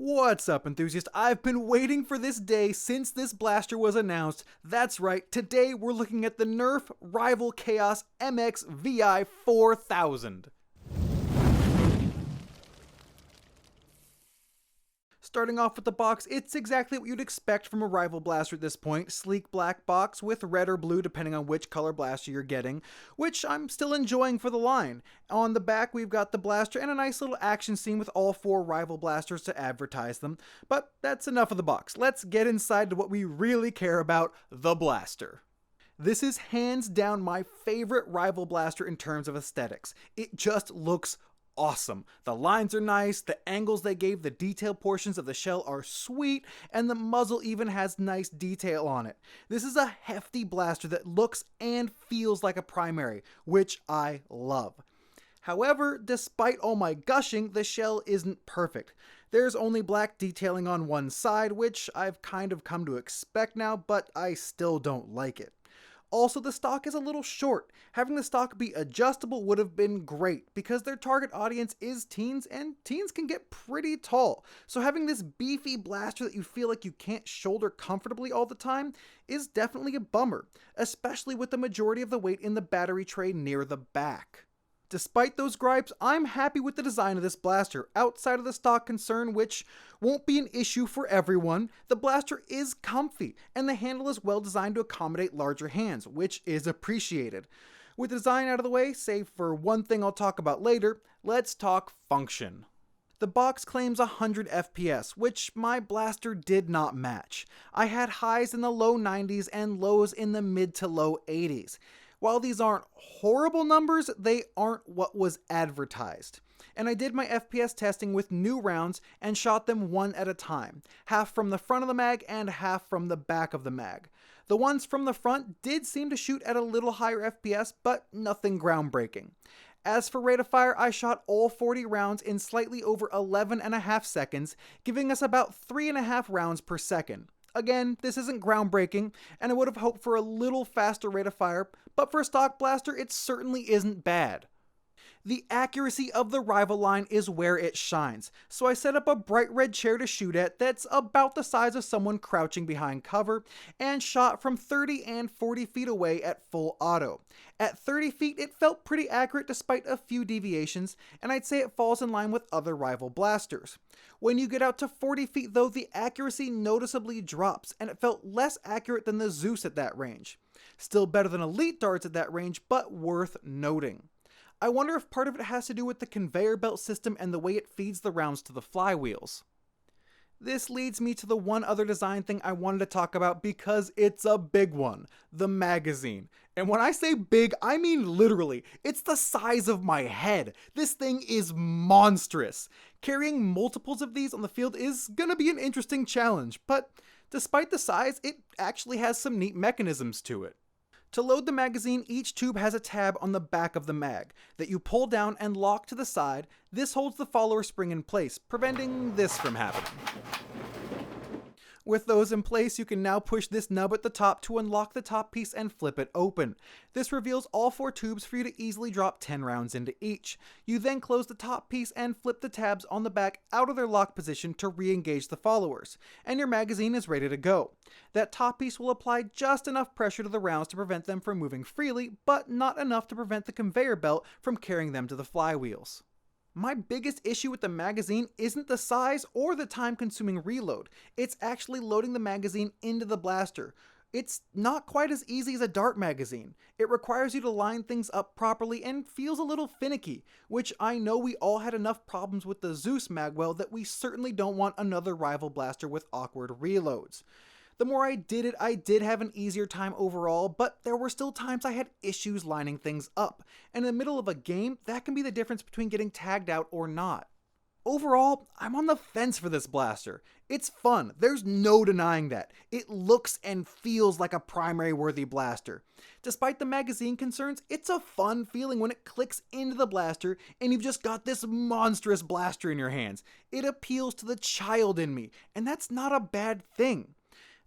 What's up, enthusiast? I've been waiting for this day since this blaster was announced. That's right, today we're looking at the Nerf Rival Khaos MXVI-4000. Starting off with the box, it's exactly what you'd expect from a rival blaster at this point. Sleek black box with red or blue depending on which color blaster you're getting, which I'm still enjoying for the line. On the back we've got the blaster and a nice little action scene with all four rival blasters to advertise them. But that's enough of the box. Let's get inside to what we really care about, the blaster. This is hands down my favorite rival blaster in terms of aesthetics. It just looks awesome. The lines are nice, the angles they gave the detail portions of the shell are sweet, and the muzzle even has nice detail on it. This is a hefty blaster that looks and feels like a primary, which I love. However, despite all my gushing, the shell isn't perfect. There's only black detailing on one side, which I've kind of come to expect now, but I still don't like it. Also, the stock is a little short. Having the stock be adjustable would have been great because their target audience is teens and teens can get pretty tall. So having this beefy blaster that you feel like you can't shoulder comfortably all the time is definitely a bummer, especially with the majority of the weight in the battery tray near the back. Despite those gripes, I'm happy with the design of this blaster. Outside of the stock concern, which won't be an issue for everyone, the blaster is comfy, and the handle is well designed to accommodate larger hands, which is appreciated. With the design out of the way, save for one thing I'll talk about later, let's talk function. The box claims 100 FPS, which my blaster did not match. I had highs in the low 90s and lows in the mid to low 80s. While these aren't horrible numbers, they aren't what was advertised. And I did my FPS testing with new rounds and shot them one at a time, half from the front of the mag and half from the back of the mag. The ones from the front did seem to shoot at a little higher FPS, but nothing groundbreaking. As for rate of fire, I shot all 40 rounds in slightly over 11.5 seconds, giving us about 3.5 rounds per second. Again, this isn't groundbreaking, and I would have hoped for a little faster rate of fire, but for a stock blaster, it certainly isn't bad. The accuracy of the rival line is where it shines, so I set up a bright red chair to shoot at that's about the size of someone crouching behind cover, and shot from 30 and 40 feet away at full auto. At 30 feet, it felt pretty accurate despite a few deviations, and I'd say it falls in line with other rival blasters. When you get out to 40 feet though, the accuracy noticeably drops, and it felt less accurate than the Zeus at that range. Still better than Elite darts at that range, but worth noting. I wonder if part of it has to do with the conveyor belt system and the way it feeds the rounds to the flywheels. This leads me to the one other design thing I wanted to talk about because it's a big one, the magazine. And when I say big, I mean literally. It's the size of my head. This thing is monstrous. Carrying multiples of these on the field is gonna be an interesting challenge, but despite the size, it actually has some neat mechanisms to it. To load the magazine, each tube has a tab on the back of the mag that you pull down and lock to the side. This holds the follower spring in place, preventing this from happening. With those in place, you can now push this nub at the top to unlock the top piece and flip it open. This reveals all 4 tubes for you to easily drop 10 rounds into each. You then close the top piece and flip the tabs on the back out of their lock position to re-engage the followers, and your magazine is ready to go. That top piece will apply just enough pressure to the rounds to prevent them from moving freely, but not enough to prevent the conveyor belt from carrying them to the flywheels. My biggest issue with the magazine isn't the size or the time-consuming reload. It's actually loading the magazine into the blaster. It's not quite as easy as a dart magazine. It requires you to line things up properly and feels a little finicky, which I know we all had enough problems with the Zeus magwell that we certainly don't want another rival blaster with awkward reloads. The more I did have an easier time overall, but there were still times I had issues lining things up, and in the middle of a game, that can be the difference between getting tagged out or not. Overall, I'm on the fence for this blaster. It's fun, there's no denying that. It looks and feels like a primary-worthy blaster. Despite the magazine concerns, it's a fun feeling when it clicks into the blaster and you've just got this monstrous blaster in your hands. It appeals to the child in me, and that's not a bad thing.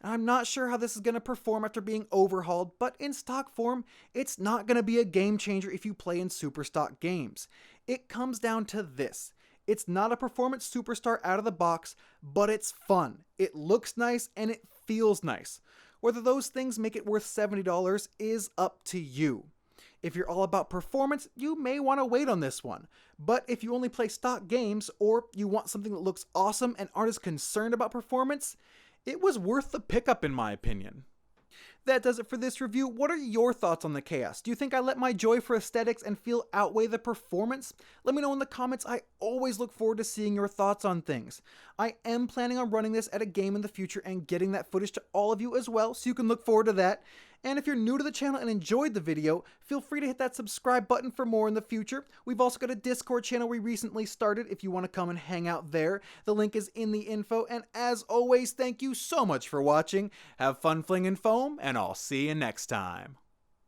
I'm not sure how this is going to perform after being overhauled, but in stock form, it's not going to be a game changer if you play in super stock games. It comes down to this. It's not a performance superstar out of the box, but it's fun. It looks nice and it feels nice. Whether those things make it worth $70 is up to you. If you're all about performance, you may want to wait on this one. But if you only play stock games, or you want something that looks awesome and aren't as concerned about performance, it was worth the pickup in my opinion. That does it for this review. What are your thoughts on the Khaos? Do you think I let my joy for aesthetics and feel outweigh the performance? Let me know in the comments. I always look forward to seeing your thoughts on things. I am planning on running this at a game in the future and getting that footage to all of you as well, so you can look forward to that. And if you're new to the channel and enjoyed the video, feel free to hit that subscribe button for more in the future. We've also got a Discord channel we recently started if you want to come and hang out there. The link is in the info, and as always, thank you so much for watching. Have fun flinging foam, and I'll see you next time.